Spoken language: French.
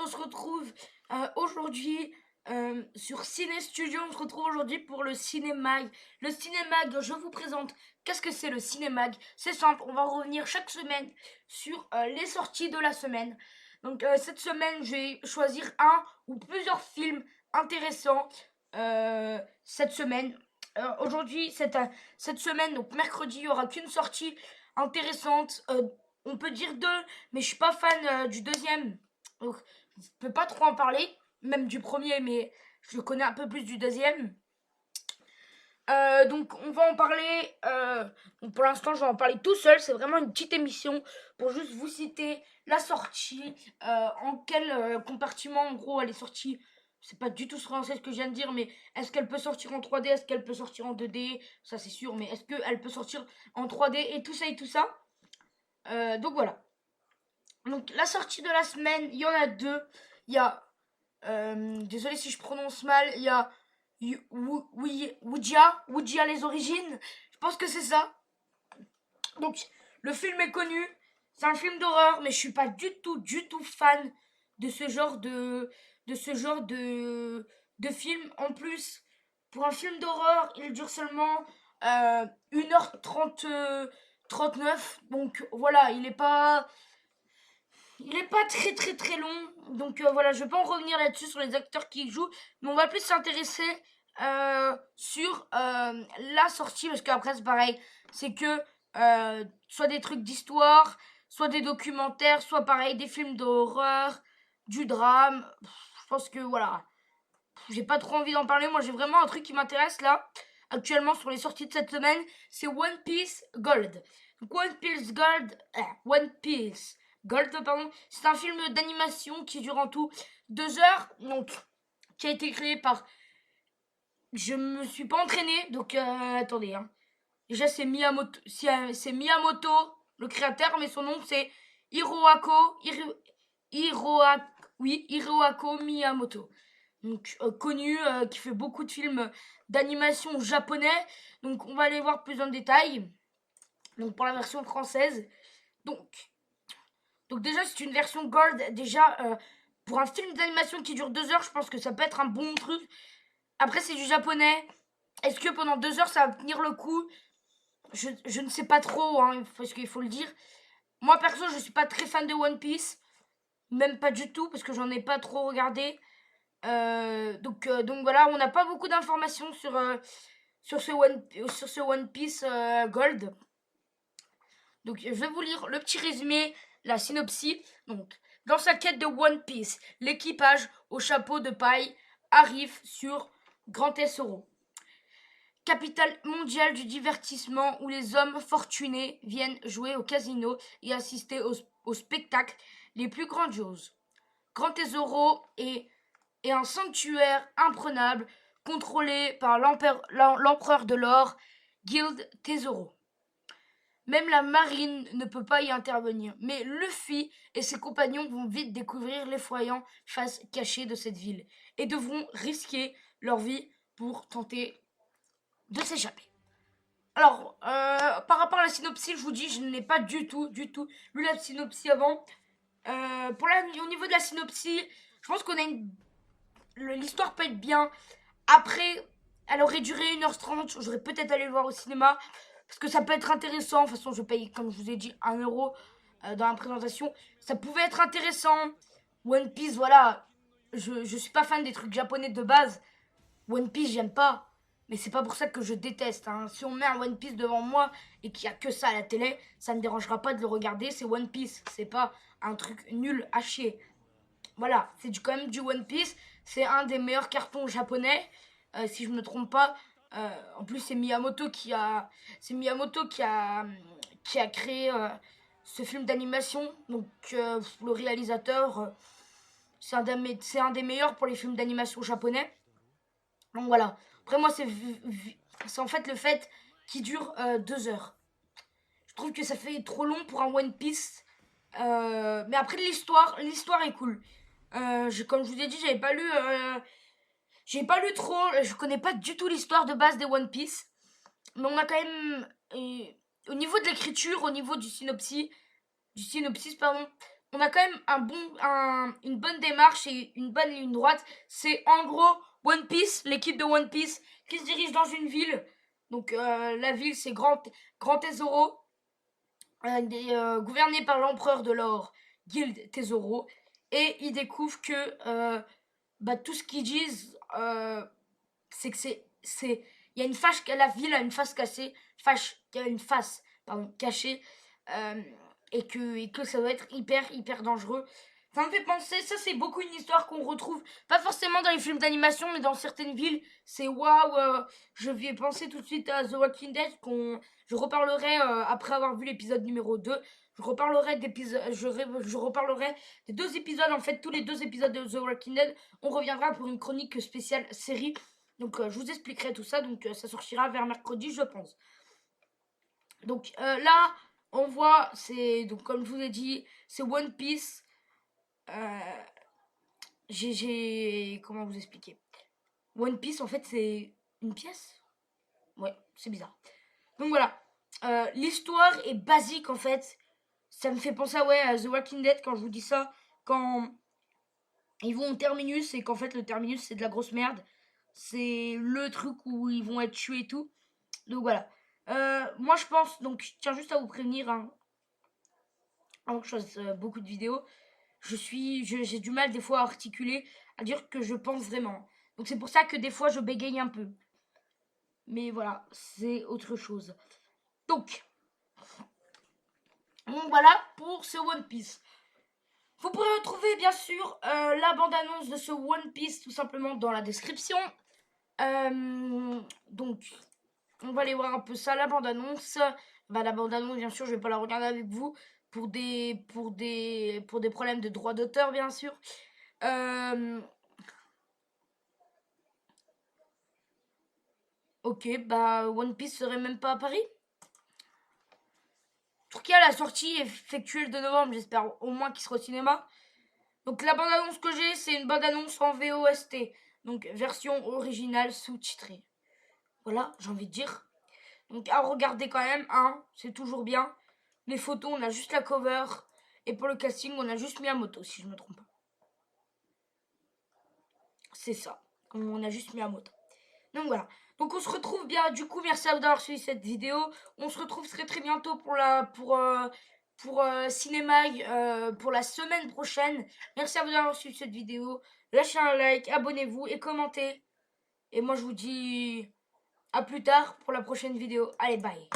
on se retrouve aujourd'hui sur Ciné Studio. On se retrouve aujourd'hui pour le Cinémag. Le Cinémag, je vous présente. Qu'est-ce que c'est le Cinémag? C'est simple, on va revenir chaque semaine sur les sorties de la semaine. Donc cette semaine, je vais choisir un ou plusieurs films intéressants cette semaine. Aujourd'hui, cette semaine, donc mercredi, il n'y aura qu'une sortie intéressante. On peut dire deux, mais je suis pas fan du deuxième. Donc, je peux pas trop en parler, même du premier, mais je connais un peu plus du deuxième. Donc, on va en parler. Donc pour l'instant, je vais en parler tout seul. C'est vraiment une petite émission pour juste vous citer la sortie, en quel compartiment, en gros, elle est sortie. C'est pas du tout français ce que je viens de dire, mais est-ce qu'elle peut sortir en 3D, est-ce qu'elle peut sortir en 2D, ça c'est sûr, mais est-ce qu'elle peut sortir en 3D et tout ça et tout ça. Donc voilà. Donc la sortie de la semaine, il y en a deux. Il y a, désolé si je prononce mal, il y a Wujia les origines. Je pense que c'est ça. Donc le film est connu. C'est un film d'horreur, mais je suis pas du tout fan de ce genre de film. En plus, pour un film d'horreur, il dure seulement 1h30, 39. Donc voilà, il est pas très long. Donc voilà, je vais pas en revenir là-dessus sur les acteurs qui jouent, mais on va plus s'intéresser sur la sortie, parce qu'après c'est pareil, c'est que soit des trucs d'histoire, soit des documentaires, soit pareil des films d'horreur, du drame. Je pense que voilà, j'ai pas trop envie d'en parler. Moi j'ai vraiment un truc qui m'intéresse là actuellement sur les sorties de cette semaine, c'est One Piece Gold. Donc One Piece Gold, pardon, c'est un film d'animation qui dure en tout 2 heures, donc qui a été créé par. Je me suis pas entraîné, donc attendez. Hein. Déjà c'est Miyamoto, c'est Miyamoto le créateur, mais son nom c'est Hiroako Miyamoto. Donc connu, qui fait beaucoup de films d'animation japonais. Donc on va aller voir plus en détail. Donc pour la version française. Donc déjà c'est une version gold. Déjà pour un film d'animation qui dure 2 heures, je pense que ça peut être un bon truc. Après c'est du japonais. Est-ce que pendant 2 heures ça va tenir le coup? Je ne sais pas trop, hein, parce qu'il faut le dire. Moi perso je suis pas très fan de One Piece. Même pas du tout, parce que j'en ai pas trop regardé. Donc voilà, on n'a pas beaucoup d'informations sur ce One Piece Gold. Donc je vais vous lire le petit résumé, la synopsis. Donc, dans sa quête de One Piece, l'équipage au chapeau de paille arrive sur Grand Tesoro, capitale mondiale du divertissement où les hommes fortunés viennent jouer au casino et assister aux spectacles les plus grandioses. Grand Tesoro est un sanctuaire imprenable contrôlé par l'empereur de l'or, Guild Tesoro. Même la marine ne peut pas y intervenir, mais Luffy et ses compagnons vont vite découvrir l'effrayante face cachée de cette ville et devront risquer leur vie pour tenter de s'échapper. Alors, par rapport à la synopsis, je vous dis, je n'ai pas du tout lu la synopsis avant. Au niveau de la synopsis, je pense qu'on a l'histoire peut être bien. Après, elle aurait duré 1h30. J'aurais peut-être allé le voir au cinéma. Parce que ça peut être intéressant. De toute façon, je paye, comme je vous ai dit, 1 € dans la présentation. Ça pouvait être intéressant. One Piece, voilà. Je suis pas fan des trucs japonais de base. One Piece, j'aime pas. Mais c'est pas pour ça que je déteste. Hein. Si on met un One Piece devant moi et qu'il y a que ça à la télé, ça me dérangera pas de le regarder. C'est One Piece. C'est pas un truc nul à chier. Voilà, c'est quand même du One Piece. C'est un des meilleurs cartons japonais, si je me trompe pas. En plus, c'est Miyamoto qui a créé ce film d'animation. Donc, le réalisateur, c'est un des meilleurs pour les films d'animation japonais. Donc voilà. Après, moi, c'est en fait le fait qu'il dure 2 heures. Je trouve que ça fait trop long pour un One Piece. Mais après, l'histoire est cool. Comme je vous ai dit, j'ai pas lu trop, je connais pas du tout l'histoire de base des One Piece, mais on a quand même, au niveau de l'écriture, au niveau du synopsis pardon, on a quand même une bonne démarche et une bonne ligne droite. C'est en gros One Piece, l'équipe de One Piece, qui se dirige dans une ville. Donc la ville, c'est Grand Tesoro, gouverné par l'empereur de l'or, Guild Tesoro. Et ils découvrent que tout ce qu'ils disent, c'est que il y a une face, la ville a une face cassée, cachée, et que ça doit être hyper dangereux. Ça me fait penser, ça c'est beaucoup une histoire qu'on retrouve, pas forcément dans les films d'animation, mais dans certaines villes. C'est waouh, je vais penser tout de suite à The Walking Dead, je reparlerai après avoir vu l'épisode numéro 2. Je reparlerai je reparlerai des 2 épisodes, en fait, tous les 2 épisodes de The Walking Dead. On reviendra pour une chronique spéciale série. Donc je vous expliquerai tout ça, donc ça sortira vers mercredi, je pense. Donc là, on voit, c'est, donc comme je vous ai dit, c'est One Piece. Comment vous expliquer? One Piece, en fait, c'est une pièce. Ouais, c'est bizarre. Donc voilà, l'histoire est basique, en fait. Ça me fait penser à The Walking Dead quand je vous dis ça. Quand ils vont au terminus et qu'en fait, le terminus, c'est de la grosse merde. C'est le truc où ils vont être tués et tout. Donc voilà. Moi, je pense, donc je tiens juste à vous prévenir, hein, avant que je fasse beaucoup de vidéos, j'ai du mal des fois à articuler, à dire que je pense vraiment. Donc c'est pour ça que des fois je bégaye un peu. Mais voilà, c'est autre chose. Donc voilà pour ce One Piece. Vous pourrez retrouver bien sûr la bande-annonce de ce One Piece tout simplement dans la description. Donc on va aller voir un peu ça, la bande-annonce. La bande-annonce, bien sûr, je vais pas la regarder avec vous pour des problèmes de droit d'auteur, bien sûr. Ok, One Piece serait même pas à Paris. En tout cas, la sortie est effectuée le 2 novembre, j'espère au moins qu'il sera au cinéma. Donc la bande-annonce que j'ai, c'est une bande-annonce en VOST. Donc version originale sous-titrée. Voilà, j'ai envie de dire. Donc à regarder quand même, hein, c'est toujours bien. Les photos, on a juste la cover. Et pour le casting, on a juste Miyamoto, si je me trompe pas. C'est ça. On a juste Miyamoto. Donc voilà. Donc on se retrouve bien. Du coup, merci à vous d'avoir suivi cette vidéo. On se retrouve très bientôt pour Cinémag pour la semaine prochaine. Merci à vous d'avoir suivi cette vidéo. Lâchez un like, abonnez-vous et commentez. Et moi, je vous dis à plus tard pour la prochaine vidéo. Allez, bye.